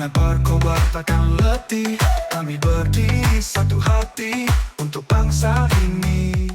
Semangat berkobar takkan letih, kami berdiri satu hati untuk bangsa ini.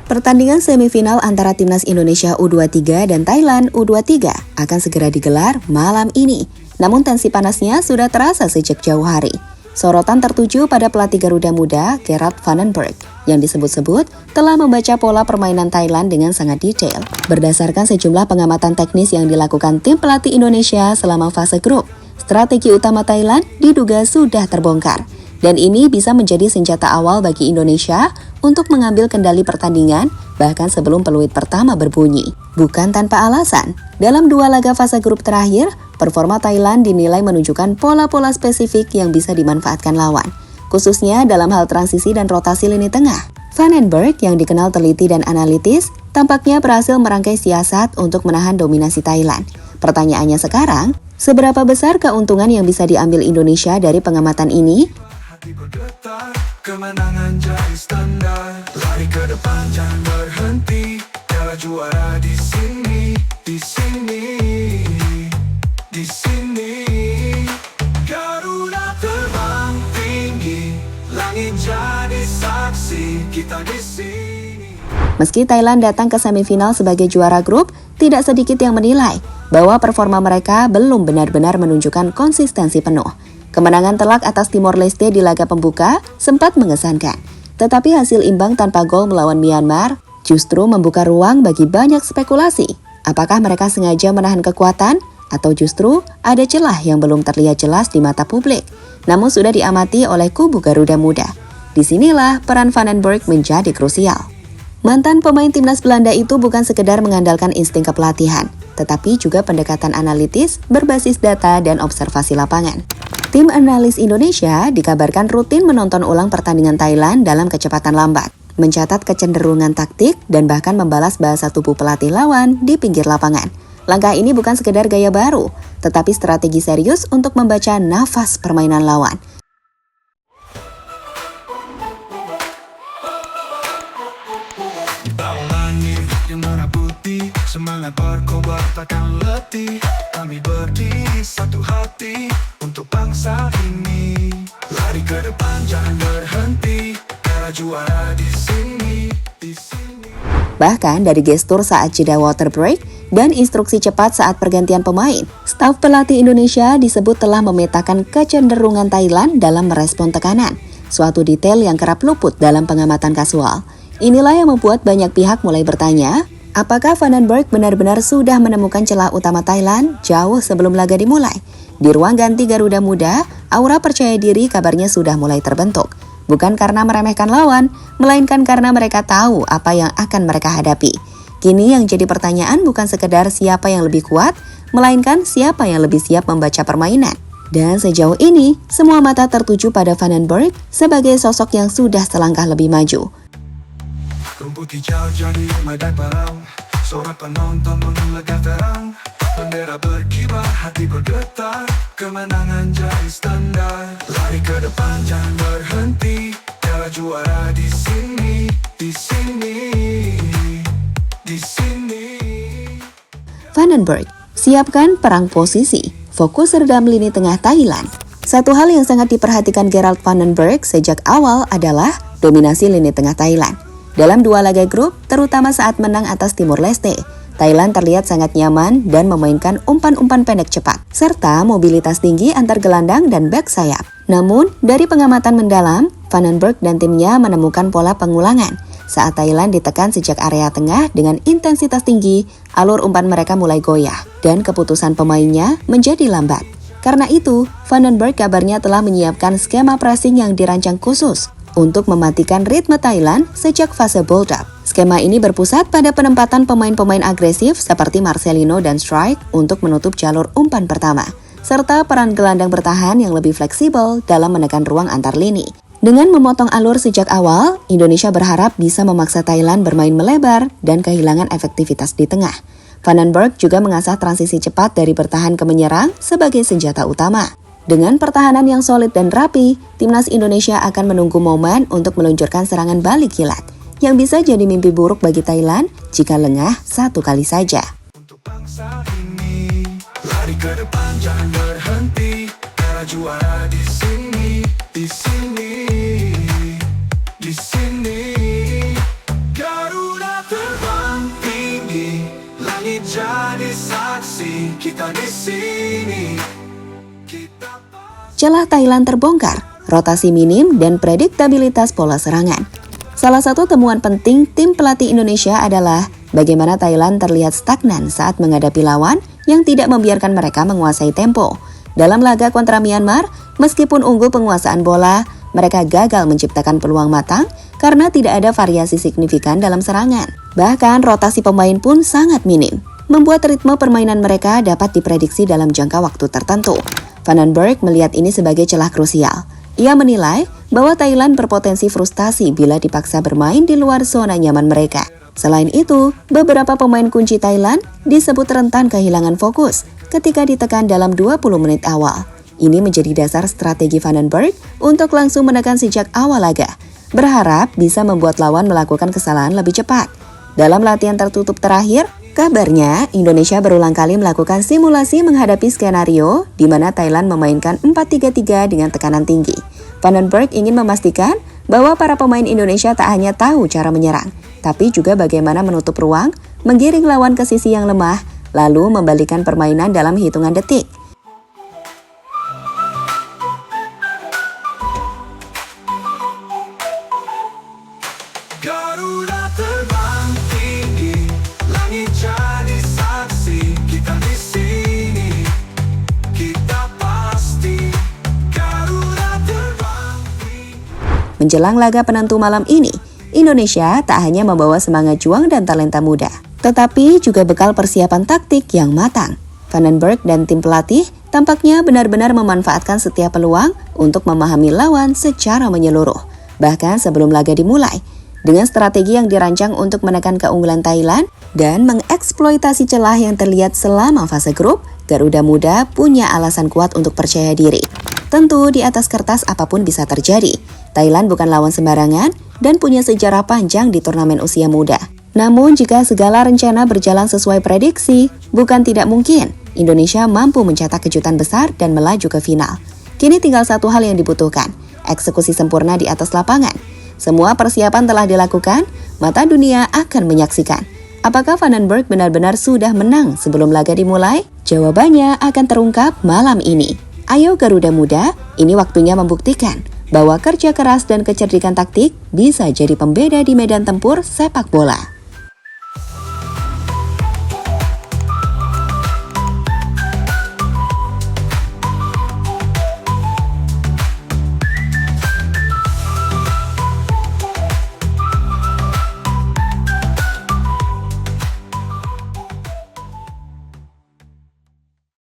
Pertandingan semifinal antara Timnas Indonesia U23 dan Thailand U23 akan segera digelar malam ini. Namun tensi panasnya sudah terasa sejak jauh hari. Sorotan tertuju pada pelatih Garuda Muda, Gerard Vandenberg, yang disebut-sebut telah membaca pola permainan Thailand dengan sangat detail. Berdasarkan sejumlah pengamatan teknis yang dilakukan tim pelatih Indonesia selama fase grup, strategi utama Thailand diduga sudah terbongkar. Dan ini bisa menjadi senjata awal bagi Indonesia untuk mengambil kendali pertandingan bahkan sebelum peluit pertama berbunyi. Bukan tanpa alasan, dalam 2 laga fase grup terakhir, performa Thailand dinilai menunjukkan pola-pola spesifik yang bisa dimanfaatkan lawan, khususnya dalam hal transisi dan rotasi lini tengah. Vandenberg yang dikenal teliti dan analitis, tampaknya berhasil merangkai siasat untuk menahan dominasi Thailand. Pertanyaannya sekarang, seberapa besar keuntungan yang bisa diambil Indonesia dari pengamatan ini? Hati bergetar, kemenangan jadi standar. Lari ke depan, jangan berhenti. Piala juara di sini, di sini, di sini. Garuda terbang tinggi, langit jadi saksi, kita di sini. Meski Thailand datang ke semifinal sebagai juara grup, tidak sedikit yang menilai bahwa performa mereka belum benar-benar menunjukkan konsistensi penuh. Kemenangan telak atas Timor Leste di laga pembuka sempat mengesankan, tetapi hasil imbang tanpa gol melawan Myanmar justru membuka ruang bagi banyak spekulasi. Apakah mereka sengaja menahan kekuatan, atau justru ada celah yang belum terlihat jelas di mata publik, namun sudah diamati oleh kubu Garuda Muda. Disinilah peran Vandenberg menjadi krusial. Mantan pemain timnas Belanda itu bukan sekedar mengandalkan insting kepelatihan, tetapi juga pendekatan analitis berbasis data dan observasi lapangan. Tim analis Indonesia dikabarkan rutin menonton ulang pertandingan Thailand dalam kecepatan lambat, mencatat kecenderungan taktik dan bahkan membalas bahasa tubuh pelatih lawan di pinggir lapangan. Langkah ini bukan sekedar gaya baru, tetapi strategi serius untuk membaca nafas permainan lawan. Di bawah langit yang merah putih, semangat berkobar takkan letih. Kami berdiri satu hati untuk bangsa ini. Lari ke depan, jangan berhenti. Piala juara di sini, di sini. Bahkan dari gestur saat jeda water break dan instruksi cepat saat pergantian pemain, staf pelatih Indonesia disebut telah memetakan kecenderungan Thailand dalam merespon tekanan, suatu detail yang kerap luput dalam pengamatan kasual. Inilah yang membuat banyak pihak mulai bertanya, apakah Vandenberg benar-benar sudah menemukan celah utama Thailand jauh sebelum laga dimulai? Di ruang ganti Garuda Muda, aura percaya diri kabarnya sudah mulai terbentuk. Bukan karena meremehkan lawan, melainkan karena mereka tahu apa yang akan mereka hadapi. Kini yang jadi pertanyaan bukan sekedar siapa yang lebih kuat, melainkan siapa yang lebih siap membaca permainan. Dan sejauh ini, semua mata tertuju pada Vandenberg sebagai sosok yang sudah selangkah lebih maju. Rumput hijau jadi medan perang, sorak penonton menggelegar terang. Bendera berkibar, hati bergetar, kemenangan jadi standar. Lari ke depan, jangan berhenti. Piala juara di sini, di sini, di sini. Vandenberg, siapkan perang posisi, fokus redam lini tengah Thailand. Satu hal yang sangat diperhatikan Gerard Vandenberg sejak awal adalah dominasi lini tengah Thailand. Dalam 2 laga grup, terutama saat menang atas Timor Leste, Thailand terlihat sangat nyaman dan memainkan umpan-umpan pendek cepat, serta mobilitas tinggi antar gelandang dan bek sayap. Namun, dari pengamatan mendalam, Vandenberg dan timnya menemukan pola pengulangan. Saat Thailand ditekan sejak area tengah dengan intensitas tinggi, alur umpan mereka mulai goyah, dan keputusan pemainnya menjadi lambat. Karena itu, Vandenberg kabarnya telah menyiapkan skema pressing yang dirancang khusus untuk mematikan ritme Thailand sejak fase build-up. Skema ini berpusat pada penempatan pemain-pemain agresif seperti Marcelino dan Strike untuk menutup jalur umpan pertama, serta peran gelandang bertahan yang lebih fleksibel dalam menekan ruang antar lini. Dengan memotong alur sejak awal, Indonesia berharap bisa memaksa Thailand bermain melebar dan kehilangan efektivitas di tengah. Vandenberg juga mengasah transisi cepat dari bertahan ke menyerang sebagai senjata utama. Dengan pertahanan yang solid dan rapi, timnas Indonesia akan menunggu momen untuk meluncurkan serangan balik kilat, yang bisa jadi mimpi buruk bagi Thailand jika lengah satu kali saja. Untuk bangsa ini, lari ke depan jangan berhenti. para juara di sini, di sini, di sini. Garuda terbang tinggi, langit jadi saksi, kita di sini. Celah Thailand terbongkar, rotasi minim dan prediktabilitas pola serangan. Salah satu temuan penting tim pelatih Indonesia adalah bagaimana Thailand terlihat stagnan saat menghadapi lawan yang tidak membiarkan mereka menguasai tempo. Dalam laga kontra Myanmar, meskipun unggul penguasaan bola, mereka gagal menciptakan peluang matang karena tidak ada variasi signifikan dalam serangan. Bahkan rotasi pemain pun sangat minim, membuat ritme permainan mereka dapat diprediksi dalam jangka waktu tertentu. Vandenberg melihat ini sebagai celah krusial. Ia menilai bahwa Thailand berpotensi frustasi bila dipaksa bermain di luar zona nyaman mereka. Selain itu, beberapa pemain kunci Thailand disebut rentan kehilangan fokus ketika ditekan dalam 20 menit awal. Ini menjadi dasar strategi Vandenberg untuk langsung menekan sejak awal laga, berharap bisa membuat lawan melakukan kesalahan lebih cepat. Dalam latihan tertutup terakhir, kabarnya Indonesia berulang kali melakukan simulasi menghadapi skenario di mana Thailand memainkan 4-3-3 dengan tekanan tinggi. Vandenberg ingin memastikan bahwa para pemain Indonesia tak hanya tahu cara menyerang, tapi juga bagaimana menutup ruang, menggiring lawan ke sisi yang lemah, lalu membalikan permainan dalam hitungan detik. Garuda terbang tinggi, langit jadi saksi, kita di sini, kita pasti. Garuda terbang tinggi. Menjelang laga penentu malam ini, Indonesia tak hanya membawa semangat juang dan talenta muda, tetapi juga bekal persiapan taktik yang matang. Vandenberg dan tim pelatih tampaknya benar-benar memanfaatkan setiap peluang untuk memahami lawan secara menyeluruh, bahkan sebelum laga dimulai. Dengan strategi yang dirancang untuk menekan keunggulan Thailand dan mengeksploitasi celah yang terlihat selama fase grup, Garuda Muda punya alasan kuat untuk percaya diri. Tentu di atas kertas apapun bisa terjadi. Thailand bukan lawan sembarangan dan punya sejarah panjang di turnamen usia muda. Namun jika segala rencana berjalan sesuai prediksi, bukan tidak mungkin Indonesia mampu mencetak kejutan besar dan melaju ke final. Kini tinggal satu hal yang dibutuhkan, eksekusi sempurna di atas lapangan. Semua persiapan telah dilakukan, mata dunia akan menyaksikan. Apakah Vandenberg benar-benar sudah menang sebelum laga dimulai? Jawabannya akan terungkap malam ini. Ayo Garuda Muda, ini waktunya membuktikan bahwa kerja keras dan kecerdikan taktik bisa jadi pembeda di medan tempur sepak bola.